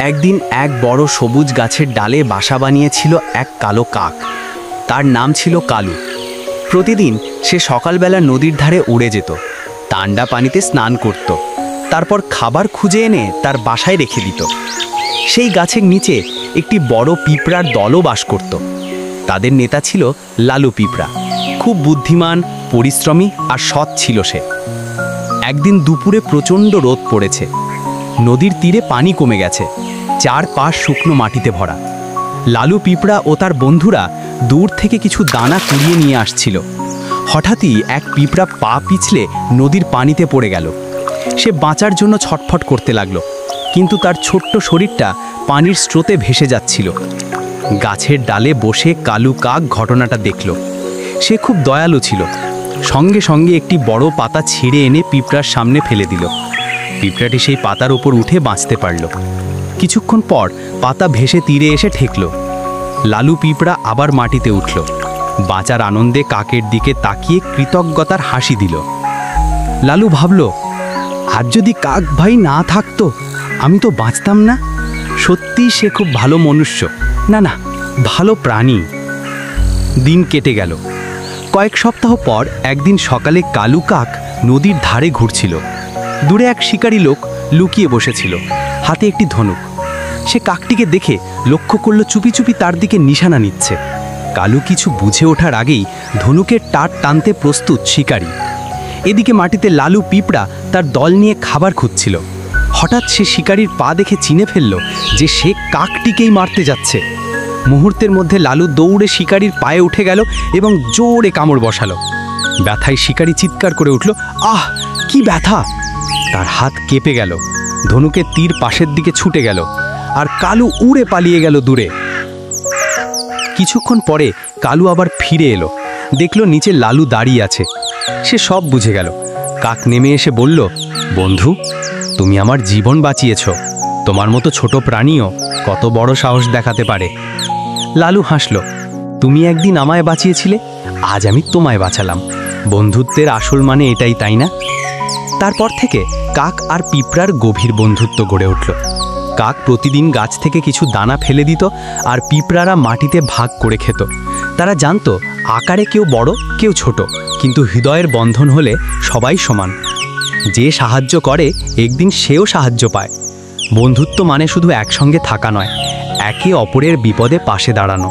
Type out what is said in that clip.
একদিন এক বড় সবুজ গাছের ডালে বাসা বানিয়েছিল এক কালো কাক। তার নাম ছিল কালু। প্রতিদিন সে সকালবেলা নদীর ধারে উড়ে যেত, ঠান্ডা পানিতে স্নান করত, তারপর খাবার খুঁজে এনে তার বাসায় রেখে দিত। সেই গাছের নিচে একটি বড় পিঁপড়ার দলও বাস করত। তাদের নেতা ছিল লালু পিঁপড়া। খুব বুদ্ধিমান, পরিশ্রমী আর সৎ ছিল সে। একদিন দুপুরে প্রচণ্ড রোদ পড়েছে। নদীর তীরে পানি কমে গেছে, চারপাশ শুকনো মাটিতে ভরা। লালু পিঁপড়া ও তার বন্ধুরা দূর থেকে কিছু দানা কুড়িয়ে নিয়ে আসছিল। হঠাৎই এক পিঁপড়া পা পিছলে নদীর পানিতে পড়ে গেল। সে বাঁচার জন্য ছটফট করতে লাগলো, কিন্তু তার ছোট্ট শরীরটা পানির স্রোতে ভেসে যাচ্ছিল। গাছের ডালে বসে কালু কাক ঘটনাটা দেখল। সে খুব দয়ালু ছিল। সঙ্গে সঙ্গে একটি বড় পাতা ছিঁড়ে এনে পিঁপড়ার সামনে ফেলে দিল। পিঁপড়াটি সেই পাতার উপর উঠে বাঁচতে পারল। কিছুক্ষণ পর পাতা ভেসে তীরে এসে ঠেকল। লালু পিঁপড়া আবার মাটিতে উঠল। বাঁচার আনন্দে কাকের দিকে তাকিয়ে কৃতজ্ঞতার হাসি দিল। লালু ভাবল, আজ যদি কাক ভাই না থাকতো আমি তো বাঁচতাম না। সত্যিই সে খুব ভালো মনুষ্য, না ভালো প্রাণী। দিন কেটে গেল। কয়েক সপ্তাহ পর একদিন সকালে কালু কাক নদীর ধারে ঘুরছিল। দূরে এক শিকারী লোক লুকিয়ে বসেছিল, হাতে একটি ধনুক। সে কাকটিকে দেখে লক্ষ্য করল চুপি চুপি তার দিকে নিশানা নিচ্ছে। কালু কিছু বুঝে ওঠার আগেই ধনুকের টার টানতে প্রস্তুত শিকারী। এদিকে মাটিতে লালু পিঁপড়া তার দল নিয়ে খাবার খুঁজছিল। হঠাৎ সে শিকারীর পা দেখে চিনে ফেলল যে সে কাকটিকেই মারতে যাচ্ছে। মুহূর্তের মধ্যে লালু দৌড়ে শিকারীর পায়ে উঠে গেল এবং জোরে কামড় বসালো। ব্যথায় শিকারী চিৎকার করে উঠল, আহ কি ব্যথা! তার হাত কেঁপে গেল। ধনুকের তীর পাশের দিকে ছুটে গেল, আর কালু উড়ে পালিয়ে গেল দূরে। কিছুক্ষণ পরে কালু আবার ফিরে এলো। দেখলো নিচে লালু দাঁড়িয়ে আছে। সে সব বুঝে গেল। কাক নেমে এসে বলল, বন্ধু, তুমি আমার জীবন বাঁচিয়েছ। তোমার মতো ছোট প্রাণীও কত বড় সাহস দেখাতে পারে। লালু হাসল, তুমি একদিন আমায় বাঁচিয়েছিলে, আজ আমি তোমায় বাঁচালাম। বন্ধুত্বের আসল মানে এটাই, তাই না? তারপর থেকে কাক আর পিঁপড়ার গভীর বন্ধুত্ব গড়ে উঠল। কাক প্রতিদিন গাছ থেকে কিছু দানা ফেলে দিত, আর পিঁপড়ারা মাটিতে ভাগ করে খেত। তারা জানতো আকারে কেউ বড় কেউ ছোট, কিন্তু হৃদয়ের বন্ধন হলে সবাই সমান। যে সাহায্য করে একদিন সেও সাহায্য পায়। বন্ধুত্ব মানে শুধু একসঙ্গে থাকা নয়, একে অপরের বিপদে পাশে দাঁড়ানো।